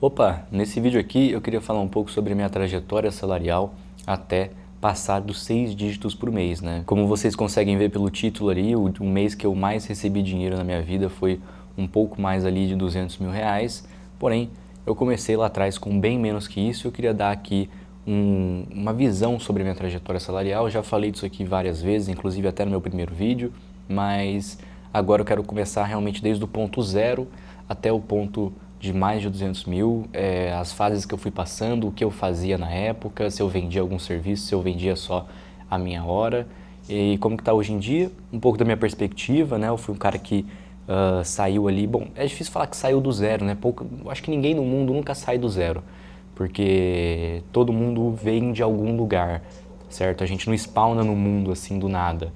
Opa, nesse vídeo aqui eu queria falar um pouco sobre a minha trajetória salarial até passar dos 6 dígitos por mês, né? Como vocês conseguem ver pelo título ali, o mês que eu mais recebi dinheiro na minha vida foi um pouco mais ali de 200 mil reais, porém eu comecei lá atrás com bem menos que isso. Eu queria dar aqui uma visão sobre a minha trajetória salarial. Eu já falei disso aqui várias vezes, inclusive até no meu primeiro vídeo, mas agora eu quero começar realmente desde o ponto zero até o ponto de mais de 200 mil, as fases que eu fui passando, o que eu fazia na época, se eu vendia algum serviço, se eu vendia só a minha hora e como que está hoje em dia, um pouco da minha perspectiva, né? Eu fui um cara que saiu ali, bom, é difícil falar que saiu do zero, né? Eu acho que ninguém no mundo nunca sai do zero, porque todo mundo vem de algum lugar, certo? A gente não spawna no mundo assim do nada.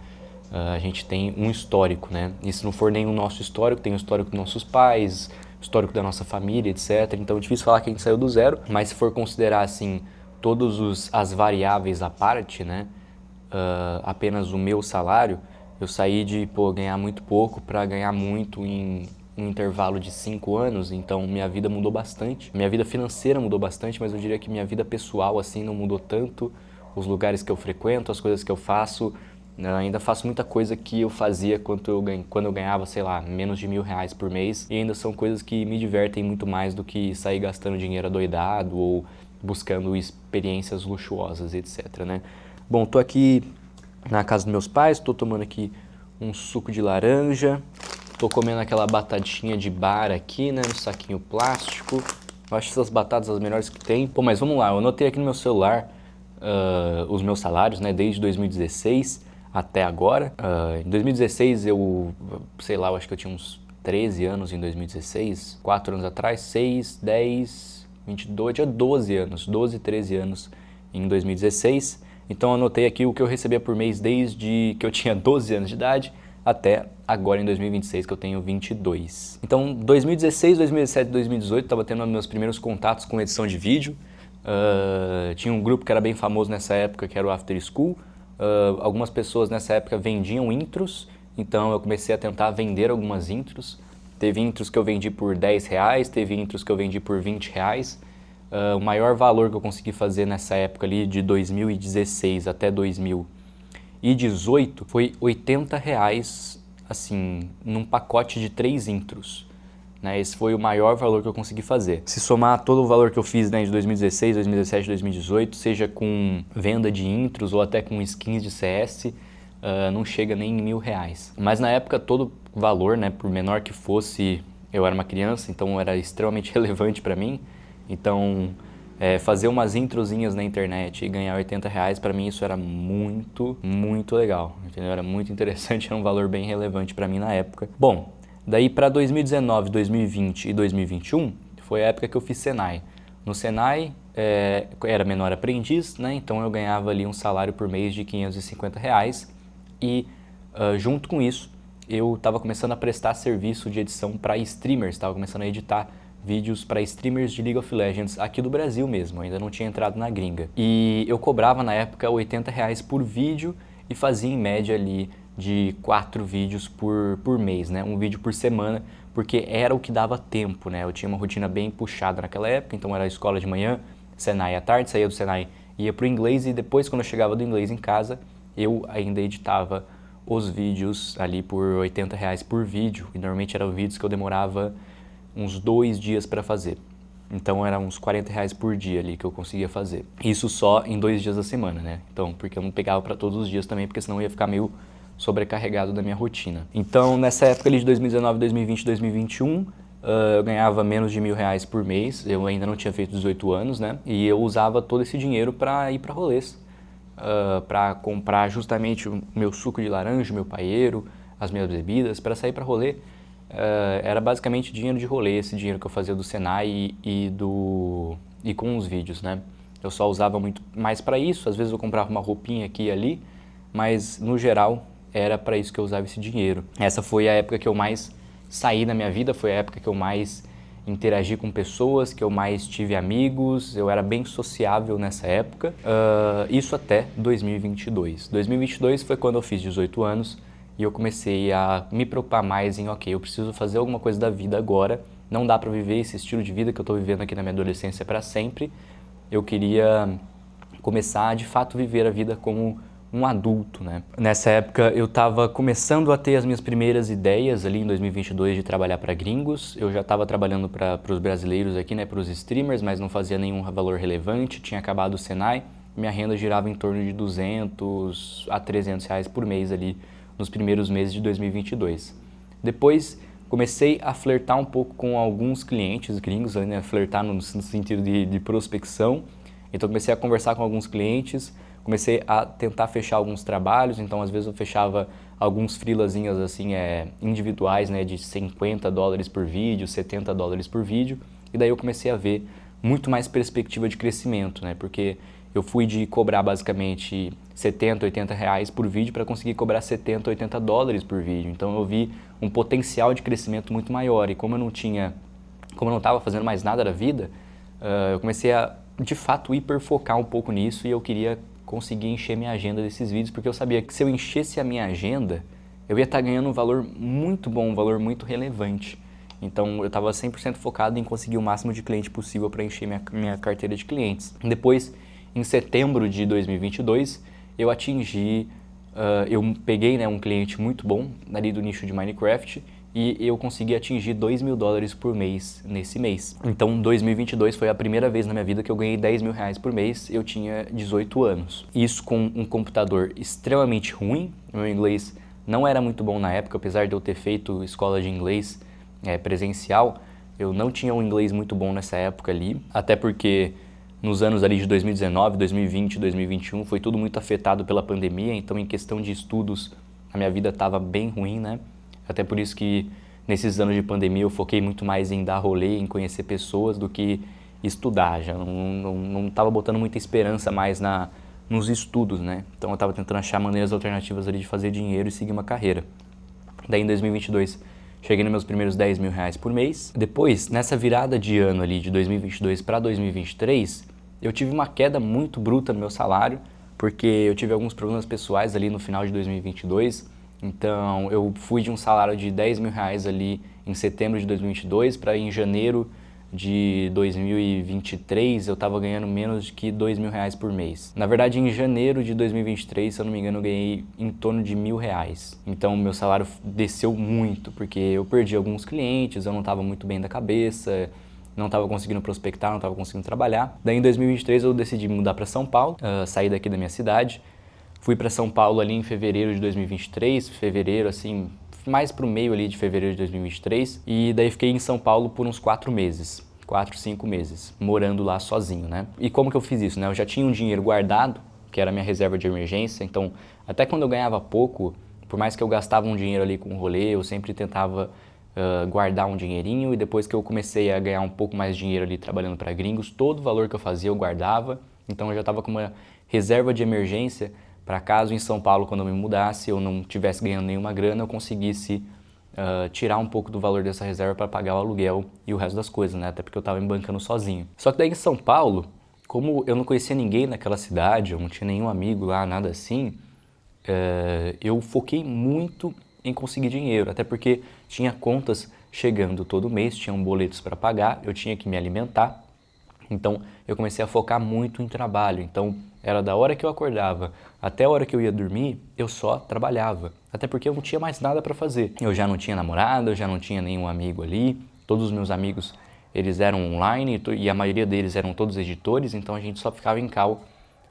A gente tem um histórico, né? E se não for nem o nosso histórico, tem o histórico dos nossos pais, histórico da nossa família, etc. Então é difícil falar que a gente saiu do zero, mas se for considerar assim todas as variáveis à parte, né, apenas o meu salário, eu saí de ganhar muito pouco para ganhar muito em um intervalo de 5 anos. Então minha vida mudou bastante, minha vida financeira mudou bastante, mas eu diria que minha vida pessoal assim não mudou tanto. Os lugares que eu frequento, as coisas que eu faço, ainda faço muita coisa que eu fazia quando eu ganhava, sei lá, menos de R$ 1.000 por mês, e ainda são coisas que me divertem muito mais do que sair gastando dinheiro adoidado ou buscando experiências luxuosas, etc, né? Bom, tô aqui na casa dos meus pais, tô tomando aqui um suco de laranja, tô comendo aquela batatinha de bar aqui, né, no saquinho plástico. Eu acho essas batatas as melhores que tem. Pô, mas vamos lá, eu anotei aqui no meu celular os meus salários, né, desde 2016 até agora. Em 2016 sei lá, eu acho que eu tinha uns 13 anos em 2016, 4 anos atrás, 6, 10, 22, eu tinha 12 anos, 12, 13 anos em 2016. Então eu anotei aqui o que eu recebia por mês desde que eu tinha 12 anos de idade até agora em 2026, que eu tenho 22. Então 2016, 2017, 2018, estava tendo meus primeiros contatos com edição de vídeo. Tinha um grupo que era bem famoso nessa época, que era o After School. Algumas pessoas nessa época vendiam intros, então eu comecei a tentar vender algumas intros. Teve intros que eu vendi por R$ 10, teve intros que eu vendi por R$ 20. O maior valor que eu consegui fazer nessa época ali, de 2016 até 2018, foi R$ 80, assim, num pacote de 3 intros. Né, esse foi o maior valor que eu consegui fazer. Se somar todo o valor que eu fiz, né, de 2016, 2017, 2018, seja com venda de intros ou até com skins de CS, não chega nem em R$ 1.000. Mas na época todo valor, né, por menor que fosse, eu era uma criança, então era extremamente relevante para mim. Então fazer umas introzinhas na internet e ganhar R$ 80, para mim isso era muito, muito legal, entendeu? Era muito interessante, era um valor bem relevante para mim na época. Bom, daí para 2019, 2020 e 2021 foi a época que eu fiz Senai. No Senai era menor aprendiz, né? Então eu ganhava ali um salário por mês de R$ 550 e junto com isso eu estava começando a prestar serviço de edição para streamers, estava começando a editar vídeos para streamers de League of Legends aqui do Brasil mesmo, ainda não tinha entrado na gringa. E eu cobrava na época R$ 80 por vídeo e fazia em média ali de 4 vídeos por mês, né? Um vídeo por semana, porque era o que dava tempo, né? Eu tinha uma rotina bem puxada naquela época, então era escola de manhã, Senai à tarde, saía do Senai, ia pro inglês e depois, quando eu chegava do inglês em casa, eu ainda editava os vídeos ali por R$ 80 por vídeo, e normalmente eram vídeos que eu demorava uns 2 dias para fazer. Então era uns R$ 40 por dia ali que eu conseguia fazer. Isso só em 2 dias da semana, né? Então, porque eu não pegava para todos os dias também, porque senão eu ia ficar meio sobrecarregado da minha rotina. Então, nessa época ali de 2019, 2020, 2021, eu ganhava menos de R$ 1.000 por mês. Eu ainda não tinha feito 18 anos, né? E eu usava todo esse dinheiro para ir para rolês, para comprar justamente o meu suco de laranja, o meu paieiro, as minhas bebidas, para sair para rolê. Era basicamente dinheiro de rolê, esse dinheiro que eu fazia do Senai e com os vídeos, né? Eu só usava muito mais para isso, às vezes eu comprava uma roupinha aqui e ali, mas no geral era para isso que eu usava esse dinheiro. Essa foi a época que eu mais saí da minha vida, foi a época que eu mais interagi com pessoas, que eu mais tive amigos, eu era bem sociável nessa época, isso até 2022. 2022 foi quando eu fiz 18 anos, e eu comecei a me preocupar mais em, ok, eu preciso fazer alguma coisa da vida agora, não dá para viver esse estilo de vida que eu estou vivendo aqui na minha adolescência para sempre. Eu queria começar a, de fato, viver a vida como um adulto, né? Nessa época eu estava começando a ter as minhas primeiras ideias ali em 2022 de trabalhar para gringos. Eu já estava trabalhando para os brasileiros aqui, né, para os streamers, mas não fazia nenhum valor relevante. Tinha acabado o Senai, minha renda girava em torno de 200 a 300 reais por mês ali nos primeiros meses de 2022. Depois comecei a flertar um pouco com alguns clientes gringos, né, flertar no sentido de prospecção. Então comecei a conversar com alguns clientes, comecei a tentar fechar alguns trabalhos, então às vezes eu fechava alguns freelazinhos assim, individuais, né, de $50 por vídeo, $70 por vídeo, e daí eu comecei a ver muito mais perspectiva de crescimento, né, porque eu fui de cobrar basicamente 70, 80 reais por vídeo para conseguir cobrar 70, 80 dólares por vídeo, então eu vi um potencial de crescimento muito maior, e como eu não estava fazendo mais nada da vida, eu comecei a de fato hiperfocar um pouco nisso, e eu queria conseguir encher minha agenda desses vídeos, porque eu sabia que se eu enchesse a minha agenda, eu ia estar ganhando um valor muito bom, um valor muito relevante. Então eu estava 100% focado em conseguir o máximo de cliente possível para encher minha carteira de clientes. Depois, em setembro de 2022, eu eu peguei, né, um cliente muito bom ali do nicho de Minecraft, e eu consegui atingir $2.000 por mês nesse mês. Então 2022 foi a primeira vez na minha vida que eu ganhei 10 mil reais por mês, eu tinha 18 anos. Isso com um computador extremamente ruim, meu inglês não era muito bom na época, apesar de eu ter feito escola de inglês presencial, eu não tinha um inglês muito bom nessa época ali, até porque nos anos ali de 2019, 2020, 2021 foi tudo muito afetado pela pandemia, então em questão de estudos a minha vida estava bem ruim, né? Até por isso que nesses anos de pandemia eu foquei muito mais em dar rolê, em conhecer pessoas do que estudar. Já não estava botando muita esperança mais nos estudos, né? Então eu estava tentando achar maneiras alternativas ali de fazer dinheiro e seguir uma carreira. Daí em 2022 cheguei nos meus primeiros 10 mil reais por mês. Depois, nessa virada de ano ali de 2022 para 2023, eu tive uma queda muito bruta no meu salário, porque eu tive alguns problemas pessoais ali no final de 2022. Então, eu fui de um salário de 10 mil reais ali em setembro de 2022 para em janeiro de 2023 eu estava ganhando menos que 2 mil reais por mês. Na verdade, em janeiro de 2023, se eu não me engano, eu ganhei em torno de R$ 1.000. Então, meu salário desceu muito, porque eu perdi alguns clientes, eu não estava muito bem da cabeça, não estava conseguindo prospectar, não estava conseguindo trabalhar. Daí, em 2023, eu decidi me mudar para São Paulo, sair daqui da minha cidade. Fui para São Paulo ali em fevereiro de 2023, fevereiro assim, mais pro meio ali de fevereiro de 2023, e daí fiquei em São Paulo por uns 4 meses, 4, 5 meses, morando lá sozinho, né? E como que eu fiz isso, né? Eu já tinha um dinheiro guardado, que era a minha reserva de emergência, então até quando eu ganhava pouco, por mais que eu gastava um dinheiro ali com rolê, eu sempre tentava guardar um dinheirinho, e depois que eu comecei a ganhar um pouco mais de dinheiro ali trabalhando para gringos, todo o valor que eu fazia eu guardava, então eu já estava com uma reserva de emergência para caso em São Paulo, quando eu me mudasse, eu não estivesse ganhando nenhuma grana, eu conseguisse tirar um pouco do valor dessa reserva para pagar o aluguel e o resto das coisas, né? Até porque eu estava me bancando sozinho. Só que daí em São Paulo, como eu não conhecia ninguém naquela cidade, eu não tinha nenhum amigo lá, nada assim, eu foquei muito em conseguir dinheiro, até porque tinha contas chegando todo mês, tinham boletos para pagar, eu tinha que me alimentar. Então eu comecei a focar muito em trabalho, então era da hora que eu acordava até a hora que eu ia dormir, eu só trabalhava, até porque eu não tinha mais nada para fazer. Eu já não tinha namorada, eu já não tinha nenhum amigo ali, todos os meus amigos eles eram online e a maioria deles eram todos editores, então a gente só ficava em call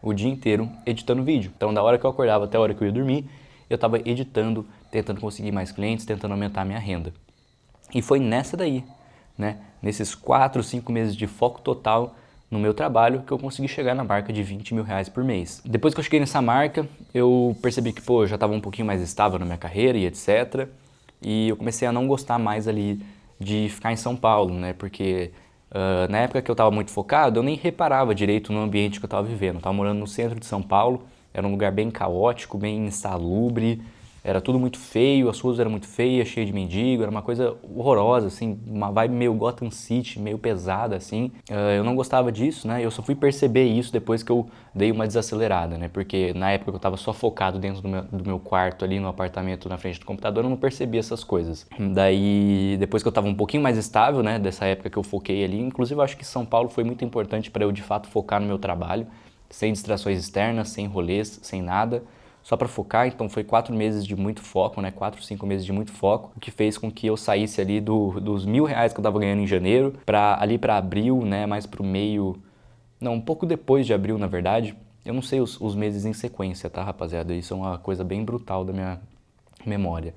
o dia inteiro editando vídeo. Então da hora que eu acordava até a hora que eu ia dormir, eu estava editando, tentando conseguir mais clientes, tentando aumentar a minha renda. E foi nessa daí, né? Nesses 4, 5 meses de foco total no meu trabalho que eu consegui chegar na marca de 20 mil reais por mês. Depois que eu cheguei nessa marca, eu percebi que eu já estava um pouquinho mais estável na minha carreira e etc. E eu comecei a não gostar mais ali de ficar em São Paulo, né? Porque na época que eu estava muito focado, eu nem reparava direito no ambiente que eu estava vivendo. Eu estava morando no centro de São Paulo, era um lugar bem caótico, bem insalubre, Era tudo muito feio, as ruas eram muito feias, cheio de mendigo, era uma coisa horrorosa, assim, uma vibe meio Gotham City, meio pesada, assim. Eu não gostava disso, né? Eu só fui perceber isso depois que eu dei uma desacelerada, né? Porque na época que eu tava só focado dentro do meu quarto ali no apartamento na frente do computador, eu não percebia essas coisas. Daí, depois que eu tava um pouquinho mais estável, né? Dessa época que eu foquei ali, inclusive eu acho que São Paulo foi muito importante para eu de fato focar no meu trabalho, sem distrações externas, sem rolês, sem nada. Só para focar, então foi 4 meses de muito foco, né? 4, 5 meses de muito foco, o que fez com que eu saísse ali dos R$ 1.000 que eu tava ganhando em janeiro, ali para abril, né? Mais pro meio, não, um pouco depois de abril, na verdade. Eu não sei os meses em sequência, tá, rapaziada? Isso é uma coisa bem brutal da minha memória.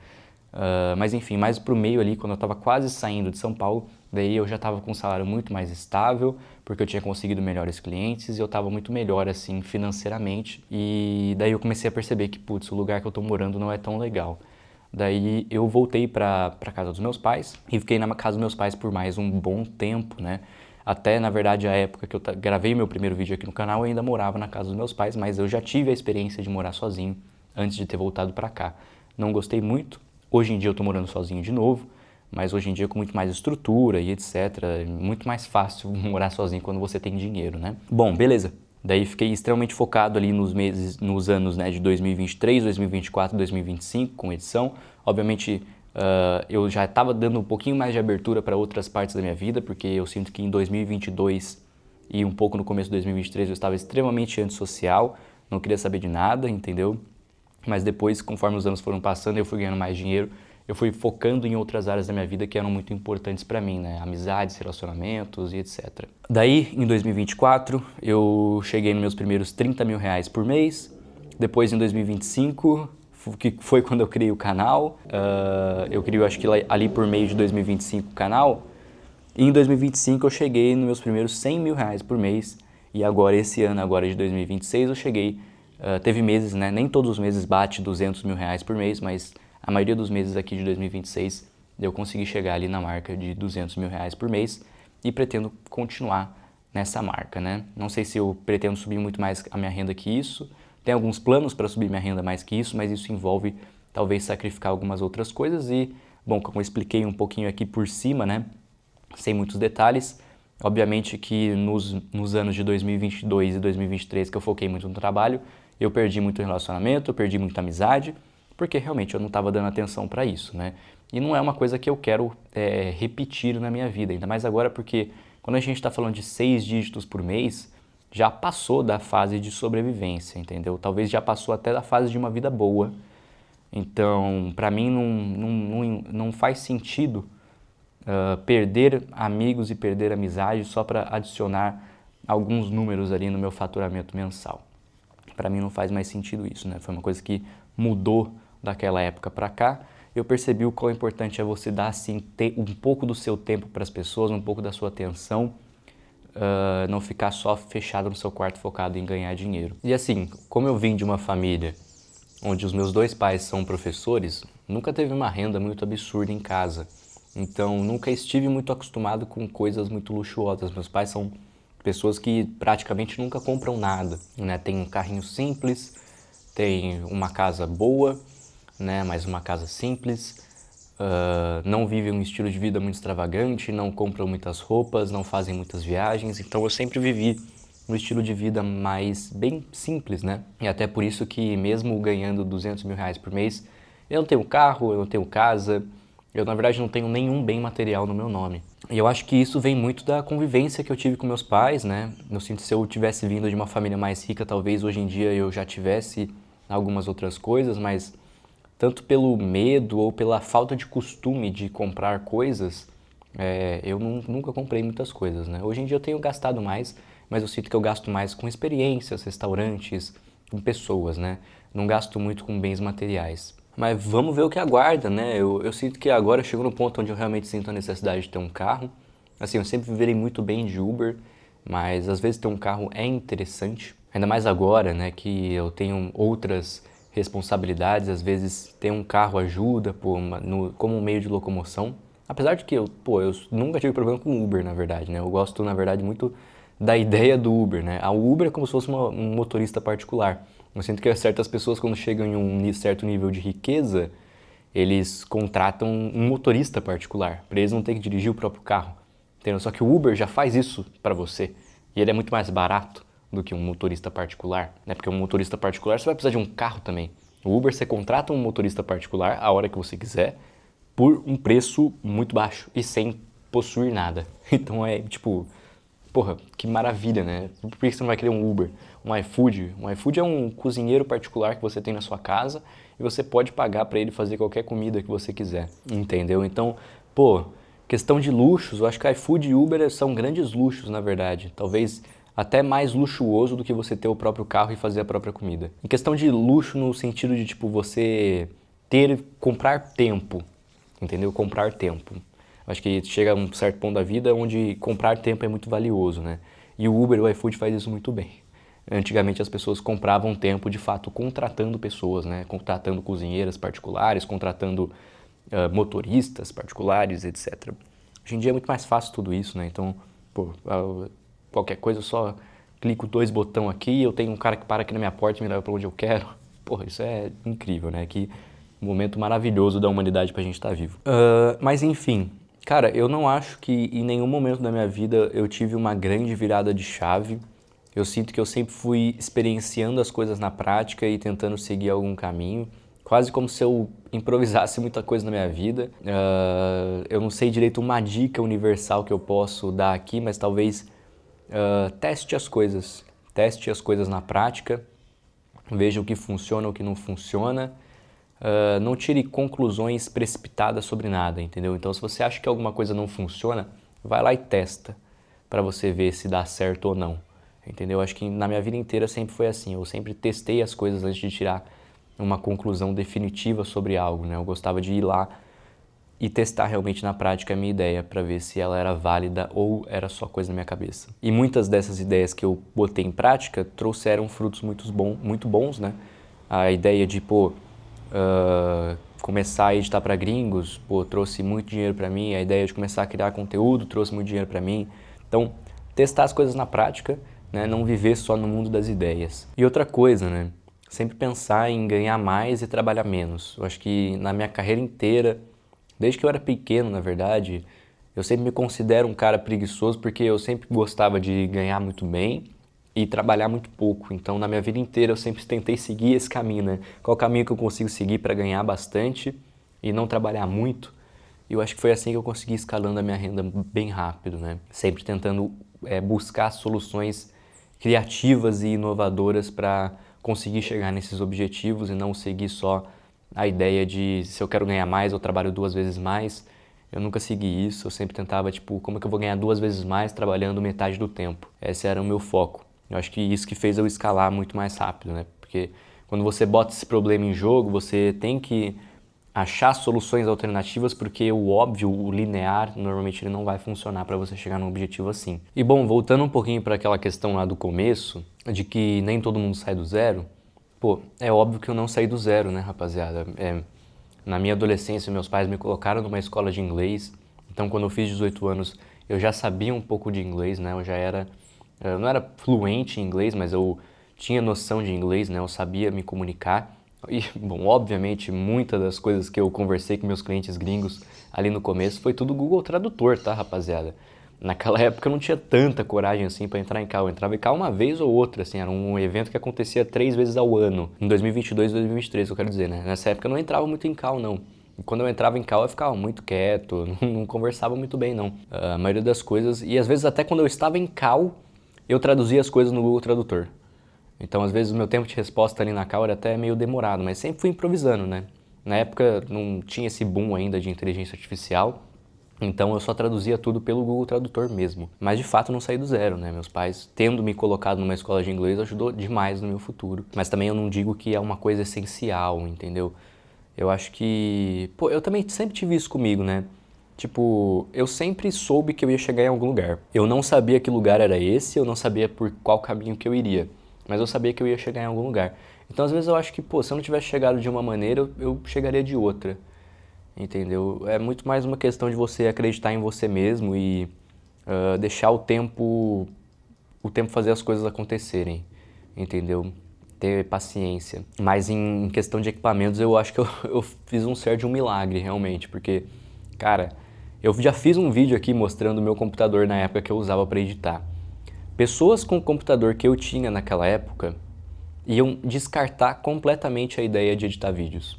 Mas enfim, mais pro meio ali, quando eu tava quase saindo de São Paulo, daí eu já tava com um salário muito mais estável, porque eu tinha conseguido melhores clientes e eu tava muito melhor, assim, financeiramente. E daí eu comecei a perceber que, putz, o lugar que eu tô morando não é tão legal. Daí eu voltei pra casa dos meus pais e fiquei na casa dos meus pais por mais um bom tempo, né? Até, na verdade, a época que eu gravei meu primeiro vídeo aqui no canal, eu ainda morava na casa dos meus pais, mas eu já tive a experiência de morar sozinho antes de ter voltado pra cá. Não gostei muito. Hoje em dia eu tô morando sozinho de novo, mas hoje em dia com muito mais estrutura e etc. É muito mais fácil morar sozinho quando você tem dinheiro, né? Bom, beleza. Daí fiquei extremamente focado ali nos anos, né, de 2023, 2024, 2025 com edição. Obviamente eu já estava dando um pouquinho mais de abertura para outras partes da minha vida, porque eu sinto que em 2022 e um pouco no começo de 2023 eu estava extremamente antissocial, não queria saber de nada, entendeu? Mas depois, conforme os anos foram passando, eu fui ganhando mais dinheiro, eu fui focando em outras áreas da minha vida que eram muito importantes para mim, né? Amizades, relacionamentos e etc. Daí, em 2024, eu cheguei nos meus primeiros R$ 30.000 por mês. Depois, em 2025, que foi quando eu criei o canal, eu criei, acho que ali por meio de 2025 o canal. E em 2025 eu cheguei nos meus primeiros R$ 100.000 por mês. E agora, esse ano agora de 2026, eu cheguei... teve meses, né? Nem todos os meses bate R$ 200.000 por mês, mas a maioria dos meses aqui de 2026 eu consegui chegar ali na marca de R$ 200.000 por mês e pretendo continuar nessa marca, né? Não sei se eu pretendo subir muito mais a minha renda que isso. Tem alguns planos para subir minha renda mais que isso, mas isso envolve talvez sacrificar algumas outras coisas e, bom, como eu expliquei um pouquinho aqui por cima, né? Sem muitos detalhes. Obviamente que nos anos de 2022 e 2023 que eu foquei muito no trabalho, eu perdi muito relacionamento, eu perdi muita amizade, porque realmente eu não estava dando atenção para isso, né? E não é uma coisa que eu quero repetir na minha vida, ainda mais agora porque quando a gente está falando de 6 dígitos por mês, já passou da fase de sobrevivência, entendeu? Talvez já passou até da fase de uma vida boa. Então, para mim não faz sentido perder amigos e perder amizade só para adicionar alguns números ali no meu faturamento mensal. Para mim não faz mais sentido isso, né? Foi uma coisa que mudou daquela época para cá. Eu percebi o quão importante é você dar assim, um pouco do seu tempo para as pessoas, um pouco da sua atenção, não ficar só fechado no seu quarto focado em ganhar dinheiro. E assim, como eu vim de uma família onde os meus 2 pais são professores, nunca teve uma renda muito absurda em casa. Então, nunca estive muito acostumado com coisas muito luxuosas. Meus pais são pessoas que praticamente nunca compram nada, né? Tem um carrinho simples, tem uma casa boa, né? Mas uma casa simples, não vivem um estilo de vida muito extravagante, não compram muitas roupas, não fazem muitas viagens. Então, eu sempre vivi um estilo de vida mais bem simples, né? E até por isso que mesmo ganhando R$ 200.000 por mês, eu não tenho carro, eu não tenho casa, eu, na verdade, não tenho nenhum bem material no meu nome. E eu acho que isso vem muito da convivência que eu tive com meus pais, né? Eu sinto que se eu tivesse vindo de uma família mais rica, talvez hoje em dia eu já tivesse algumas outras coisas, mas tanto pelo medo ou pela falta de costume de comprar coisas, eu nunca comprei muitas coisas, né? Hoje em dia eu tenho gastado mais, mas eu sinto que eu gasto mais com experiências, restaurantes, com pessoas, né? Não gasto muito com bens materiais. Mas vamos ver o que aguarda, né? Eu sinto que agora chegou no ponto onde eu realmente sinto a necessidade de ter um carro. Assim, eu sempre viverei muito bem de Uber, mas às vezes ter um carro é interessante. Ainda mais agora, né, que eu tenho outras responsabilidades, às vezes ter um carro ajuda como um meio de locomoção. Apesar de que eu nunca tive problema com Uber, na verdade, né? Eu gosto, na verdade, muito da ideia do Uber, né? A Uber é como se fosse um motorista particular. Eu sinto que certas pessoas, quando chegam em um certo nível de riqueza, eles contratam um motorista particular, para eles não terem que dirigir o próprio carro. Entendeu? Só que o Uber já faz isso para você, e ele é muito mais barato do que um motorista particular, né? Porque um motorista particular você vai precisar de um carro também. O Uber você contrata um motorista particular a hora que você quiser, por um preço muito baixo e sem possuir nada. Então é tipo, porra, que maravilha, né? Por que você não vai querer um Uber? Um iFood? Um iFood é um cozinheiro particular que você tem na sua casa e você pode pagar para ele fazer qualquer comida que você quiser, entendeu? Então, pô, questão de luxos, eu acho que iFood e Uber são grandes luxos, na verdade. Talvez até mais luxuoso do que você ter o próprio carro e fazer a própria comida. Em questão de luxo no sentido de, tipo, você comprar tempo, entendeu? Comprar tempo. Acho que chega a um certo ponto da vida onde comprar tempo é muito valioso, né? E o Uber e o iFood faz isso muito bem. Antigamente as pessoas compravam tempo, de fato, contratando pessoas, né? Contratando cozinheiras particulares, contratando motoristas particulares, etc. Hoje em dia é muito mais fácil tudo isso, né? Então, pô, qualquer coisa eu só clico 2 botões aqui e eu tenho um cara que para aqui na minha porta e me leva para onde eu quero. Porra, isso é incrível, né? Que momento maravilhoso da humanidade pra gente estar vivo. Mas enfim, cara, eu não acho que em nenhum momento da minha vida eu tive uma grande virada de chave. Eu sinto que eu sempre fui experienciando as coisas na prática e tentando seguir algum caminho, quase como se eu improvisasse muita coisa na minha vida. Eu não sei direito uma dica universal que eu posso dar aqui, mas talvez teste as coisas na prática, veja o que funciona, o que não funciona. Não tire conclusões precipitadas sobre nada, entendeu? Então, se você acha que alguma coisa não funciona, vai lá e testa para você ver se dá certo ou não, entendeu? Acho que na minha vida inteira sempre foi assim, eu sempre testei as coisas antes de tirar uma conclusão definitiva sobre algo, né? Eu gostava de ir lá e testar realmente na prática a minha ideia para ver se ela era válida ou era só coisa na minha cabeça. E muitas dessas ideias que eu botei em prática trouxeram frutos muito bons, né? A ideia de, começar a editar para gringos, trouxe muito dinheiro para mim. A ideia de começar a criar conteúdo trouxe muito dinheiro para mim. Então, testar as coisas na prática, né? Não viver só no mundo das ideias. E outra coisa, né? Sempre pensar em ganhar mais e trabalhar menos. Eu acho que na minha carreira inteira, desde que eu era pequeno, na verdade, eu sempre me considero um cara preguiçoso porque eu sempre gostava de ganhar muito bem e trabalhar muito pouco. Então, na minha vida inteira, eu sempre tentei seguir esse caminho, né? Qual o caminho que eu consigo seguir para ganhar bastante e não trabalhar muito? E eu acho que foi assim que eu consegui escalando a minha renda bem rápido, né? Sempre tentando buscar soluções criativas e inovadoras para conseguir chegar nesses objetivos e não seguir só a ideia de se eu quero ganhar mais, eu trabalho 2 vezes mais. Eu nunca segui isso, eu sempre tentava, como é que eu vou ganhar 2 vezes mais trabalhando metade do tempo? Esse era o meu foco. Eu acho que isso que fez eu escalar muito mais rápido, né? Porque quando você bota esse problema em jogo, você tem que achar soluções alternativas, porque o óbvio, o linear, normalmente ele não vai funcionar para você chegar num objetivo assim. E bom, voltando um pouquinho para aquela questão lá do começo, de que nem todo mundo sai do zero, é óbvio que eu não saí do zero, né, rapaziada? Na minha adolescência, meus pais me colocaram numa escola de inglês, então quando eu fiz 18 anos, eu já sabia um pouco de inglês, né? Eu não era fluente em inglês, mas eu tinha noção de inglês, né? Eu sabia me comunicar. E, bom, obviamente, muitas das coisas que eu conversei com meus clientes gringos ali no começo foi tudo Google Tradutor, tá, rapaziada? Naquela época eu não tinha tanta coragem assim para entrar em call. Eu entrava em call uma vez ou outra, assim, era um evento que acontecia 3 vezes ao ano, em 2022 e 2023, eu quero dizer, né? Nessa época eu não entrava muito em call, não. E quando eu entrava em call eu ficava muito quieto, não conversava muito bem, não. A maioria das coisas, e às vezes até quando eu estava em call, eu traduzia as coisas no Google Tradutor. Então, às vezes, o meu tempo de resposta ali na call era até meio demorado, mas sempre fui improvisando, né? Na época não tinha esse boom ainda de inteligência artificial, então eu só traduzia tudo pelo Google Tradutor mesmo. Mas de fato não saí do zero, né? Meus pais, tendo me colocado numa escola de inglês, ajudou demais no meu futuro. Mas também eu não digo que é uma coisa essencial, entendeu? Eu acho que... eu também sempre tive isso comigo, né? Eu sempre soube que eu ia chegar em algum lugar. Eu não sabia que lugar era esse, eu não sabia por qual caminho que eu iria. Mas eu sabia que eu ia chegar em algum lugar. Então, às vezes, eu acho que, se eu não tivesse chegado de uma maneira, eu chegaria de outra. Entendeu? É muito mais uma questão de você acreditar em você mesmo e deixar o tempo fazer as coisas acontecerem. Entendeu? ter paciência. Mas em questão de equipamentos, eu acho que eu fiz um certo milagre, realmente, porque, cara, eu já fiz um vídeo aqui mostrando o meu computador na época que eu usava para editar. Pessoas com o computador que eu tinha naquela época iam descartar completamente a ideia de editar vídeos.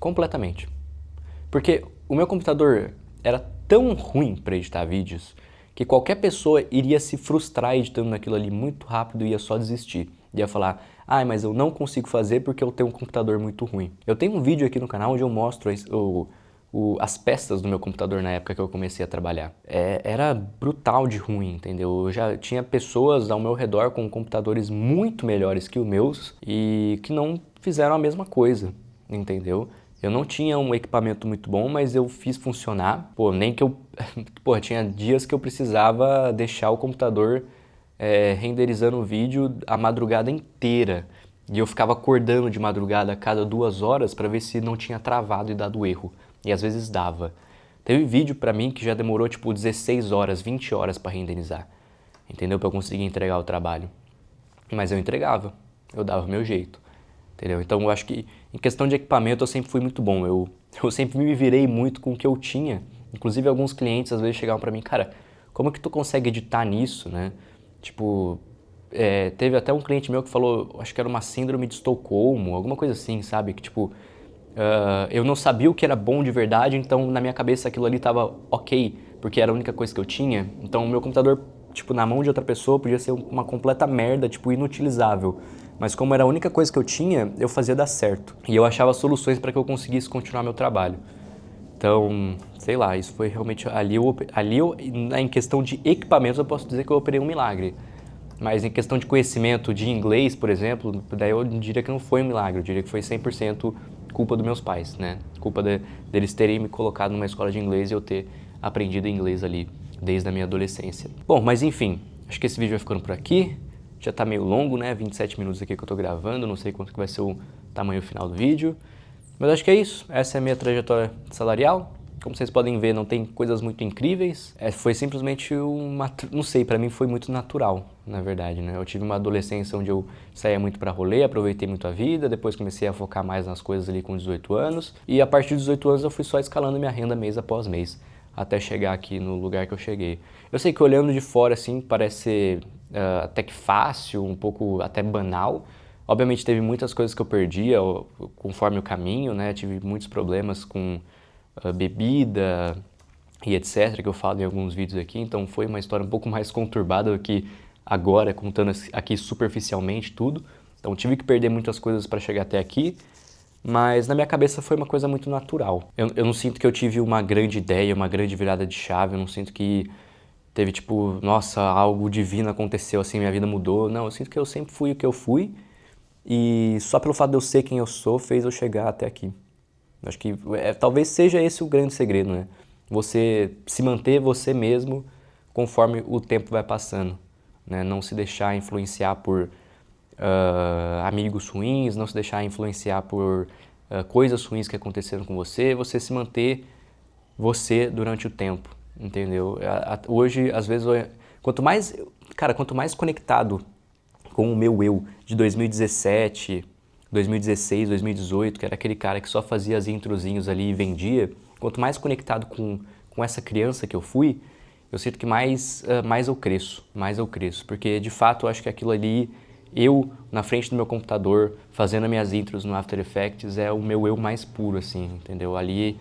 Completamente. Porque o meu computador era tão ruim para editar vídeos que qualquer pessoa iria se frustrar editando naquilo ali muito rápido e ia só desistir. Ia falar, mas eu não consigo fazer porque eu tenho um computador muito ruim. Eu tenho um vídeo aqui no canal onde eu mostro as peças do meu computador na época que eu comecei a trabalhar. Era brutal de ruim, entendeu? Eu já tinha pessoas ao meu redor com computadores muito melhores que os meus e que não fizeram a mesma coisa, entendeu? Eu não tinha um equipamento muito bom, mas eu fiz funcionar. Nem que eu... tinha dias que eu precisava deixar o computador renderizando o vídeo a madrugada inteira. E eu ficava acordando de madrugada a cada 2 horas para ver se não tinha travado e dado erro. E às vezes dava. Teve vídeo pra mim que já demorou tipo 16 horas, 20 horas para renderizar. Entendeu? Para eu conseguir entregar o trabalho. Mas eu entregava. Eu dava o meu jeito. Entendeu? Então eu acho que em questão de equipamento eu sempre fui muito bom. Eu sempre me virei muito com o que eu tinha. Inclusive alguns clientes às vezes chegavam pra mim, cara, como é que tu consegue editar nisso, né? Tipo, teve até um cliente meu que falou, acho que era uma síndrome de Estocolmo, alguma coisa assim, sabe? Que tipo, eu não sabia o que era bom de verdade, então na minha cabeça aquilo ali tava ok, porque era a única coisa que eu tinha. Então o meu computador, tipo, na mão de outra pessoa podia ser uma completa merda, tipo, inutilizável. Mas como era a única coisa que eu tinha, eu fazia dar certo. E eu achava soluções para que eu conseguisse continuar meu trabalho. Então, sei lá, isso foi realmente... em questão de equipamentos, eu posso dizer que eu operei um milagre. Mas em questão de conhecimento de inglês, por exemplo, daí eu diria que não foi um milagre. Eu diria que foi 100% culpa dos meus pais, né? Culpa deles terem me colocado numa escola de inglês e eu ter aprendido inglês ali desde a minha adolescência. Bom, mas enfim, acho que esse vídeo vai ficando por aqui. Já tá meio longo, né? 27 minutos aqui que eu tô gravando, não sei quanto que vai ser o tamanho final do vídeo. Mas acho que é isso, essa é a minha trajetória salarial. Como vocês podem ver, não tem coisas muito incríveis. Foi simplesmente não sei, pra mim foi muito natural, na verdade, né? Eu tive uma adolescência onde eu saía muito pra rolê, aproveitei muito a vida, depois comecei a focar mais nas coisas ali com 18 anos. E a partir dos 18 anos eu fui só escalando minha renda mês após mês, até chegar aqui no lugar que eu cheguei. Eu sei que olhando de fora, assim, parece ser até que fácil, um pouco até banal. Obviamente teve muitas coisas que eu perdi conforme o caminho, né? Tive muitos problemas com bebida e etc, que eu falo em alguns vídeos aqui, então foi uma história um pouco mais conturbada do que agora, contando aqui superficialmente tudo. Então tive que perder muitas coisas para chegar até aqui, mas na minha cabeça foi uma coisa muito natural. Eu não sinto que eu tive uma grande ideia, uma grande virada de chave, eu não sinto que teve tipo, nossa, algo divino aconteceu assim, minha vida mudou. Não, eu sinto que eu sempre fui o que eu fui e só pelo fato de eu ser quem eu sou fez eu chegar até aqui. Acho que talvez seja esse o grande segredo, né? Você se manter você mesmo conforme o tempo vai passando, né? Não se deixar influenciar por amigos ruins, não se deixar influenciar por coisas ruins que aconteceram com você, você se manter você durante o tempo, entendeu? Hoje, às vezes, quanto mais conectado com o meu eu de 2017, 2016, 2018, que era aquele cara que só fazia as introzinhos ali e vendia, quanto mais conectado com essa criança que eu fui, eu sinto que mais eu cresço, porque de fato eu acho que aquilo ali, eu na frente do meu computador, fazendo as minhas intros no After Effects, é o meu eu mais puro, assim, entendeu? Ali,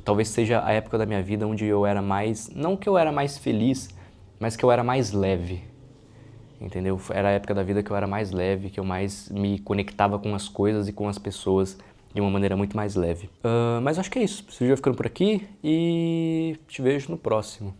talvez seja a época da minha vida onde eu era mais, não que eu era mais feliz, mas que eu era mais leve. Entendeu? Era a época da vida que eu era mais leve, que eu mais me conectava com as coisas e com as pessoas de uma maneira muito mais leve. Mas acho que é isso. Esse vídeo vai ficando por aqui e te vejo no próximo.